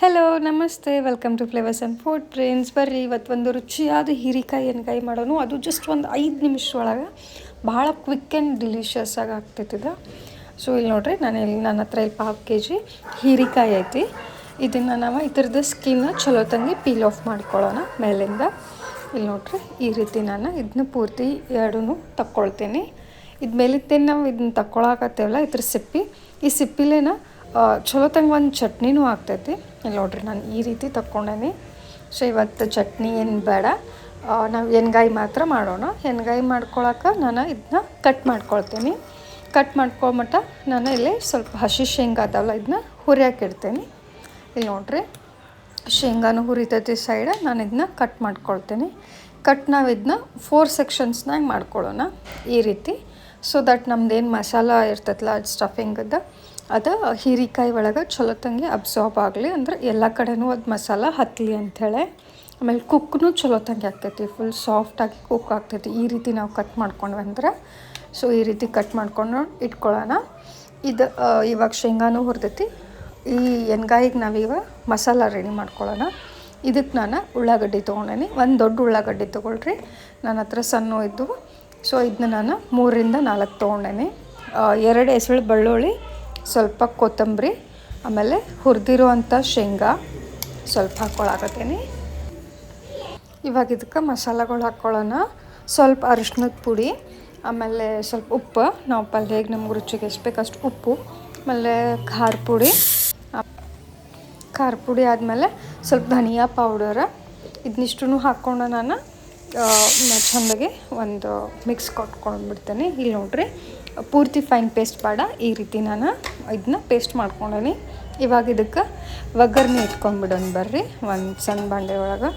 Hello ನಮಸ್ತೆ, welcome to flavours and food friends. ಬರ್ರಿ ಇವತ್ತು ಒಂದು ರುಚಿಯಾದ ಹೀರಿಕಾಯಿ ಎಣ್ಗಾಯಿ ಮಾಡೋಣ. ಅದು ಜಸ್ಟ್ ಒಂದು 5 ನಿಮಿಷ ಒಳಗೆ ಭಾಳ ಕ್ವಿಕ್ ಆ್ಯಂಡ್ ಡಿಲಿಷಿಯಸ್ ಆಗಿ ಆಗ್ತೈತಿದೆ. ಸೊ ಇಲ್ಲಿ ನೋಡ್ರಿ, ನನ್ನ ಹತ್ರ ಇಲ್ಲಿ 1/2 kg ಹೀರಿಕಾಯಿ ಐತಿ. ಇದನ್ನು ನಾವು ಇದ್ರದ್ದು ಸ್ಕಿನ್ನ ಚಲೋ ತಂಗಿ ಪೀಲ್ ಆಫ್ ಮಾಡ್ಕೊಳ್ಳೋಣ ಮೇಲಿಂದ. ಇಲ್ಲಿ ನೋಡ್ರಿ, ಈ ರೀತಿ ನಾನು ಇದನ್ನ ಪೂರ್ತಿ ಎರಡೂ ತಕ್ಕೊಳ್ತೀನಿ. ಇದು ಮೇಲಿತ್ತೇನು ನಾವು ಇದನ್ನ ತಕ್ಕೊಳಕತ್ತೇವಲ್ಲ, ಇದ್ರ ಸಿಪ್ಪಿ, ಈ ಸಿಪ್ಪಿಲೇನ ಚಲೋ ತಂಗ ಒಂದು ಚಟ್ನಿನೂ ಆಗ್ತೈತಿ. ಇಲ್ಲಿ ನೋಡ್ರಿ, ನಾನು ಈ ರೀತಿ ತಕ್ಕೊಂಡೇನಿ. ಸೊ ಇವತ್ತು ಚಟ್ನಿ ಏನು ಬೇಡ, ನಾವು ಎಣ್ಗಾಯಿ ಮಾತ್ರ ಮಾಡೋಣ. ಎಣ್ಗಾಯಿ ಮಾಡ್ಕೊಳಕ್ಕೆ ನಾನು ಇದನ್ನ ಕಟ್ ಮಾಡ್ಕೊಳ್ತೀನಿ. ಕಟ್ ಮಾಡ್ಕೊಮಟ್ಟ ನಾನು ಇಲ್ಲಿ ಸ್ವಲ್ಪ ಹಸಿ ಶೇಂಗಾ ಅದಾವಲ್ಲ, ಇದನ್ನ ಹುರಿಯಾಕಿಡ್ತೀನಿ. ಇಲ್ಲಿ ನೋಡ್ರಿ, ಶೇಂಗಾನು ಹುರಿತೈತಿ ಸೈಡ್. ನಾನು ಇದನ್ನ ಕಟ್ ಮಾಡ್ಕೊಳ್ತೀನಿ. ನಾವು ಇದನ್ನ 4 ಸೆಕ್ಷನ್ಸ್ನಾಗ ಮಾಡ್ಕೊಳ್ಳೋಣ ಈ ರೀತಿ. ಸೊ ದಟ್ ನಮ್ದೇನು ಮಸಾಲ ಇರ್ತೈತಲ್ಲ, ಅದು ಸ್ಟಫಿಂಗದ್ದು ಅದು ಹೀರಿಕಾಯಿ ಒಳಗೆ ಚಲೋ ತಂಗಿ ಅಬ್ಸಾರ್ಬ್ ಆಗಲಿ, ಅಂದ್ರೆ ಎಲ್ಲ ಕಡೆನೂ ಅದು ಮಸಾಲ ಹತ್ತಲಿ ಅಂಥೇಳಿ. ಆಮೇಲೆ ಕುಕ್ಕೂ ಚಲೋ ತಂಗಿ ಆಗ್ತೈತಿ, ಫುಲ್ ಸಾಫ್ಟಾಗಿ ಕುಕ್ ಆಗ್ತೈತಿ ಈ ರೀತಿ ನಾವು ಕಟ್ ಮಾಡ್ಕೊಂಡ್ವಿ ಅಂದ್ರೆ. ಸೊ ಈ ರೀತಿ ಕಟ್ ಮಾಡ್ಕೊಂಡು ಇಟ್ಕೊಳ್ಳೋಣ. ಇದು ಇವಾಗ ಶೇಂಗಾನೂ ಹುರಿದೈತಿ. ಈ ಎಣ್ಗಾಯಿಗೆ ನಾವೀಗ ಮಸಾಲ ರೆಡಿ ಮಾಡ್ಕೊಳ್ಳೋಣ. ಇದಕ್ಕೆ ನಾನು ಉಳ್ಳಾಗಡ್ಡಿ ತೊಗೊಂಡೇನಿ. ಒಂದು ದೊಡ್ಡ ಉಳ್ಳಾಗಡ್ಡಿ ತೊಗೊಳ್ರಿ, ನನ್ನ ಹತ್ರ ಸಣ್ಣ ಇದ್ದವು. ಸೊ ಇದನ್ನ ನಾನು 3ರಿಂದ 4 ತೊಗೊಂಡೇನಿ. 2 ಎಸಳು ಬೆಳ್ಳುಳ್ಳಿ, ಸ್ವಲ್ಪ ಕೊತ್ತಂಬರಿ, ಆಮೇಲೆ ಹುರಿದಿರುವಂಥ ಶೇಂಗಾ ಸ್ವಲ್ಪ ಹಾಕ್ಕೊಳಕತ್ತೀನಿ. ಇವಾಗ ಇದಕ್ಕೆ ಮಸಾಲೆಗಳು ಹಾಕ್ಕೊಳ್ಳೋಣ. ಸ್ವಲ್ಪ ಅರಿಶಿನದ ಪುಡಿ, ಆಮೇಲೆ ಸ್ವಲ್ಪ ಉಪ್ಪು, ನಾವು ಪಲ್ಯಗೆ ನಮ್ಗೆ ರುಚಿಗೆ ಎಷ್ಟು ಬೇಕಷ್ಟು ಉಪ್ಪು, ಆಮೇಲೆ ಖಾರ ಪುಡಿ ಆದಮೇಲೆ ಸ್ವಲ್ಪ ಧನಿಯಾ ಪೌಡರ್. ಇದನ್ನಿಷ್ಟೂ ಹಾಕ್ಕೊಂಡು ನಾನು ಚೆಂದಾಗಿ ಒಂದು ಮಿಕ್ಸ್ ಕೊಟ್ಕೊಂಡ್ಬಿಡ್ತೇನೆ. ಇಲ್ಲಿ ನೋಡ್ರಿ, ಪೂರ್ತಿ ಫೈನ್ ಪೇಸ್ಟ್ ಬೇಡ, ಈ ರೀತಿ ನಾನು ಇದನ್ನ ಪೇಸ್ಟ್ ಮಾಡ್ಕೊಂಡೇನಿ. ಇವಾಗ ಇದಕ್ಕೆ ಒಗ್ಗರಣೆ ಇಟ್ಕೊಂಡ್ಬಿಡೋಣ. ಬರ್ರಿ, ಒಂದು ಸಣ್ಣ ಬಾಂಡೆ ಒಳಗೆ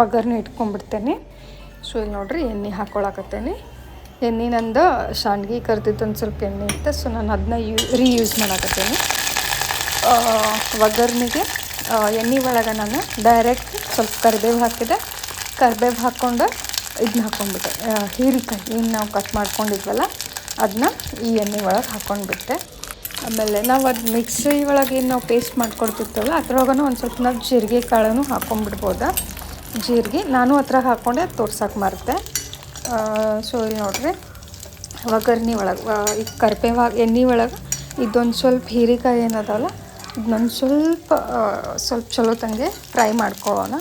ಒಗ್ಗರಣೆ ಇಟ್ಕೊಂಡ್ಬಿಡ್ತೇನೆ. ಸೊ ಇಲ್ಲಿ ನೋಡ್ರಿ, ಎಣ್ಣೆ ಹಾಕ್ಕೊಳಕತ್ತೇನೆ. ಎಣ್ಣೆ ನಂದು ಶಾಂಡ್ಗಿ ಕರ್ದಿದ್ದು ಒಂದು ಸ್ವಲ್ಪ ಎಣ್ಣೆ ಇತ್ತು. ಸೊ ನಾನು ಅದನ್ನ ರೀಯೂಸ್ ಮಾಡಕತ್ತೇನೆ. ಒಗ್ಗರಣೆಗೆ ಎಣ್ಣೆ ಒಳಗೆ ನಾನು ಡೈರೆಕ್ಟ್ ಸ್ವಲ್ಪ ಕರಿಬೇವು ಹಾಕಿದೆ. ಕರಿಬೇವು ಹಾಕ್ಕೊಂಡು ಇದನ್ನ ಹಾಕ್ಕೊಂಡ್ಬಿಟ್ಟೆ, ಹೀರಿಕಾಯಿ ಏನು ನಾವು ಕಟ್ ಮಾಡ್ಕೊಂಡಿದ್ವಲ್ಲ ಅದನ್ನ ಈ ಎಣ್ಣೆ ಒಳಗೆ ಹಾಕ್ಕೊಂಡ್ಬಿಟ್ಟೆ. ಆಮೇಲೆ ನಾವು ಅದು ಮಿಕ್ಸಿ ಒಳಗೆ ಏನು ನಾವು ಪೇಸ್ಟ್ ಮಾಡ್ಕೊಡ್ತಿರ್ತೇವಲ್ಲ ಅದ್ರೊಳಗೂ ಒಂದು ಸ್ವಲ್ಪ ನಾವು ಜೀರಿಗೆ ಕಾಳನ್ನು ಹಾಕ್ಕೊಂಡ್ಬಿಡ್ಬೋದಾ. ಜೀರಿಗೆ ನಾನು ಹತ್ರ ಹಾಕ್ಕೊಂಡೆ, ಅದು ತೋರ್ಸಕ್ಕೆ ಮರೆತೆ. ಸೊ ಇಲ್ಲಿ ನೋಡ್ರಿ, ಒಗ್ಗರಣೆ ಒಳಗೆ ಈ ಕರಿಬೇವು ಎಣ್ಣೆ ಒಳಗೆ ಇದೊಂದು ಸ್ವಲ್ಪ ಹೀರಿಕಾಯಿ ಏನದಲ್ಲ ಇದನ್ನೊಂದು ಸ್ವಲ್ಪ ಚಲೋ ತಂಗೆ ಫ್ರೈ ಮಾಡ್ಕೊಳ್ಳೋಣ.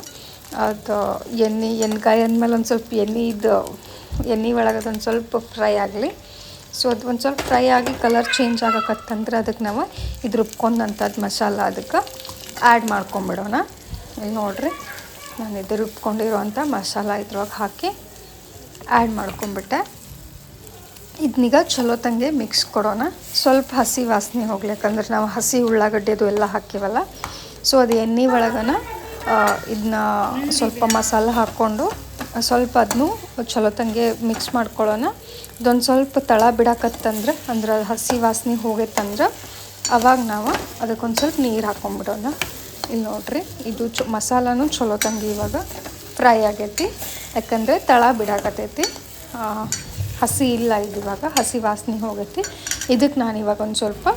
ಅದು ಎಣ್ಗಾಯಿ ಅಂದಮೇಲೆ ಒಂದು ಸ್ವಲ್ಪ ಎಣ್ಣೆ ಒಳಗೆ ಅದೊಂದು ಸ್ವಲ್ಪ ಫ್ರೈ ಆಗಲಿ. ಸೊ ಅದು ಒಂದು ಸ್ವಲ್ಪ ಫ್ರೈ ಆಗಿ ಕಲರ್ ಚೇಂಜ್ ಆಗಕತ್ತಂದ್ರೆ ಅದಕ್ಕೆ ನಾವು ಇದು ರುಬ್ಕೊಂಡಂಥದ್ದು ಮಸಾಲ ಅದಕ್ಕೆ ಆ್ಯಡ್ ಮಾಡ್ಕೊಂಬಿಡೋಣ. ಇಲ್ಲಿ ನೋಡ್ರಿ, ನಾನು ಇದು ರುಬ್ಕೊಂಡಿರೋವಂಥ ಮಸಾಲ ಇದ್ರೊಳಗೆ ಹಾಕಿ ಆ್ಯಡ್ ಮಾಡ್ಕೊಂಬಿಟ್ಟೆ. ಇದನ್ನೀಗ ಚಲೋ ತಂಗೆ ಮಿಕ್ಸ್ ಕೊಡೋಣ. ಸ್ವಲ್ಪ ಹಸಿ ವಾಸನೆ ಹೋಗ್ಲಿ, ಯಾಕಂದ್ರೆ ನಾವು ಹಸಿ ಉಳ್ಳಾಗಡ್ಡಿ ಅದು ಎಲ್ಲ ಹಾಕಿವಲ್ಲ. ಸೊ ಅದು ಎಣ್ಣೆ ಒಳಗನ ಇದನ್ನ ಸ್ವಲ್ಪ ಮಸಾಲ ಹಾಕ್ಕೊಂಡು ಸ್ವಲ್ಪ ಅದನ್ನು ಚಲೋ ತಂಗೆ ಮಿಕ್ಸ್ ಮಾಡ್ಕೊಳ್ಳೋಣ. ಇದೊಂದು ಸ್ವಲ್ಪ ತಳ ಬಿಡಕತ್ತಂದ್ರೆ, ಅಂದ್ರೆ ಹಸಿ ವಾಸನೆ ಹೋಗೈತಂದ್ರೆ ಅವಾಗ ನಾವು ಅದಕ್ಕೊಂದು ಸ್ವಲ್ಪ ನೀರು ಹಾಕ್ಕೊಂಬಿಡೋಣ. ಇಲ್ಲಿ ನೋಡ್ರಿ, ಇದು ಮಸಾಲನೂ ಚಲೋ ತಂಗೆ ಇವಾಗ ಫ್ರೈ ಆಗೈತಿ, ಯಾಕಂದರೆ ತಳ ಬಿಡಾಕತ್ತೈತಿ, ಹಸಿ ಇಲ್ಲ. ಇದು ಇವಾಗ ಹಸಿ ವಾಸನೆ ಹೋಗೈತಿ. ಇದಕ್ಕೆ ನಾನು ಇವಾಗ ಒಂದು ಸ್ವಲ್ಪ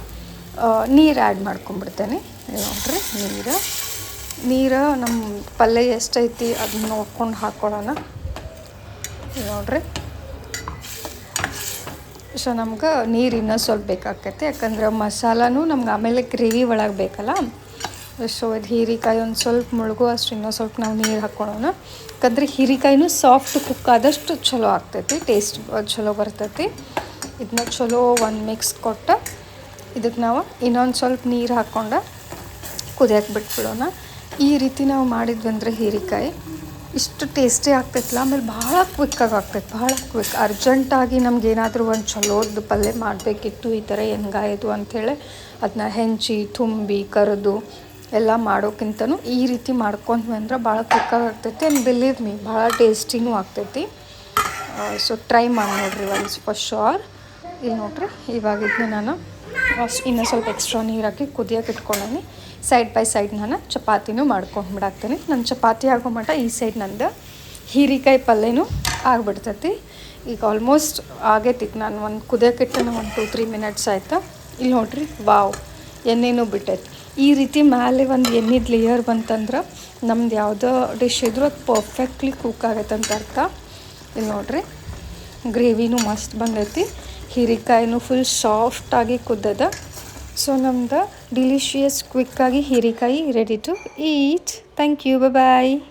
ನೀರು ಆ್ಯಡ್ ಮಾಡ್ಕೊಂಬಿಡ್ತೇನೆ. ನೋಡ್ರಿ, ನೀರು ನಮ್ಮ ಪಲ್ಯ ಎಷ್ಟೈತಿ ಅದನ್ನ ನೋಡ್ಕೊಂಡು ಹಾಕ್ಕೊಳ್ಳೋಣ. ನೋಡ್ರಿ, ಸೊ ನಮ್ಗೆ ನೀರು ಇನ್ನೂ ಸ್ವಲ್ಪ ಬೇಕಾಗ್ತೈತಿ, ಯಾಕಂದ್ರೆ ಮಸಾಲನೂ ನಮ್ಗೆ ಆಮೇಲೆ ಗ್ರೇವಿ ಒಳಗೆ ಬೇಕಲ್ಲ. ಸೊ ಇದು ಹೀರಿಕಾಯಿ ಒಂದು ಸ್ವಲ್ಪ ಮುಳುಗು ಅಷ್ಟು ಇನ್ನೂ ಸ್ವಲ್ಪ ನಾವು ನೀರು ಹಾಕ್ಕೊಳ್ಳೋಣ. ಯಾಕಂದರೆ ಹೀರಿಕಾಯಿನೂ ಸಾಫ್ಟ್ ಕುಕ್ ಆದಷ್ಟು ಚಲೋ ಆಗ್ತೈತಿ, ಟೇಸ್ಟ್ ಚಲೋ ಬರ್ತೈತಿ. ಇದನ್ನ ಚಲೋ ಒಂದು ಮಿಕ್ಸ್ ಕೊಟ್ಟು ಇದಕ್ಕೆ ನಾವು ಇನ್ನೊಂದು ಸ್ವಲ್ಪ ನೀರು ಹಾಕ್ಕೊಂಡು ಕುದಿಯಕ್ಕೆ ಬಿಟ್ಬಿಡೋಣ. ಈ ರೀತಿ ನಾವು ಮಾಡಿದ್ವಿ ಅಂದರೆ ಹೀರಿಕಾಯಿ ಇಷ್ಟು ಟೇಸ್ಟಿ ಆಗ್ತೈತಿಲ್ಲ. ಆಮೇಲೆ ಭಾಳ ಕ್ವಿಕ್ಕಾಗಿ ಆಗ್ತೈತೆ, ಭಾಳ ಕ್ವಿಕ್. ಅರ್ಜೆಂಟಾಗಿ ನಮಗೇನಾದರೂ ಒಂದು ಚಲೋದು ಪಲ್ಯ ಮಾಡಬೇಕಿತ್ತು ಈ ಥರ ಎಣ್ಗಾಯಿದು ಅಂಥೇಳಿ ಅದನ್ನ ಹೆಂಚಿ ತುಂಬಿ ಕರೆದು ಎಲ್ಲ ಮಾಡೋಕ್ಕಿಂತನೂ ಈ ರೀತಿ ಮಾಡ್ಕೊಂಡ್ವಿ ಅಂದ್ರೆ ಭಾಳ ಕ್ವಿಕ್ಕಾಗಿ ಆಗ್ತೈತಿ. ಆ್ಯಂಡ್ ಬಿಲೀವ್ ಮೀ, ಭಾಳ ಟೇಸ್ಟಿನೂ ಆಗ್ತೈತಿ. ಸೊ ಟ್ರೈ ಮಾಡಿ ನೋಡಿರಿ ಒನ್ಸ್ ಫಾರ್ ಶ್ಯೂರ್. ಇಲ್ಲಿ ನೋಡಿರಿ, ಇವಾಗ ಇದನ್ನ ನಾನು ಇನ್ನೂ ಸ್ವಲ್ಪ ಎಕ್ಸ್ಟ್ರಾ ನೀರು ಹಾಕಿ ಕುದಿಯೋಕೆ ಇಟ್ಕೊಳ್ಳೋಣ. ಸೈಡ್ ಬೈ ಸೈಡ್ ನಾನು ಚಪಾತಿನೂ ಮಾಡ್ಕೊಂಡ್ಬಿಡಾಕ್ತೀನಿ. ನನ್ನ ಚಪಾತಿ ಆಗೋ ಮಟ್ಟ ಈ ಸೈಡ್ ನಂದು ಹೀರಿಕಾಯಿ ಪಲ್ಯನೂ ಆಗಿಬಿಡ್ತೈತಿ. ಈಗ ಆಲ್ಮೋಸ್ಟ್ ಆಗೈತಿ. ನಾನು ಒಂದು ಕುದಿಯೋಕೆ ಇಟ್ಟು 1-3 ಮಿನಿಟ್ಸ್ ಆಯಿತು. ಇಲ್ಲಿ ನೋಡ್ರಿ, ವಾವ್, ಎಣ್ಣೆನೂ ಬಿಟ್ಟೈತಿ. ಈ ರೀತಿ ಮೇಲೆ ಒಂದು ಎಣ್ಣೆದು ಲೇಯರ್ ಬಂತಂದ್ರೆ ನಮ್ದು ಯಾವುದೋ ಡಿಶ್ ಇದ್ರೂ ಅದು ಪರ್ಫೆಕ್ಟ್ಲಿ ಕುಕ್ ಆಗೈತೆ ಅಂತ ಅರ್ಥ. ಇಲ್ಲಿ ನೋಡಿರಿ, ಗ್ರೇವಿನೂ ಮಸ್ತ್ ಬಂದೈತಿ, ಹೀರೆಕಾಯಿನೂ ಫುಲ್ ಸಾಫ್ಟಾಗಿ ಕುದ್ದದ. ಸೊ ನಮ್ದು ಡಿಲಿಷಿಯಸ್ ಕ್ವಿಕ್ಕಾಗಿ ಹೀರೆಕಾಯಿ ready to eat. Thank you, bye.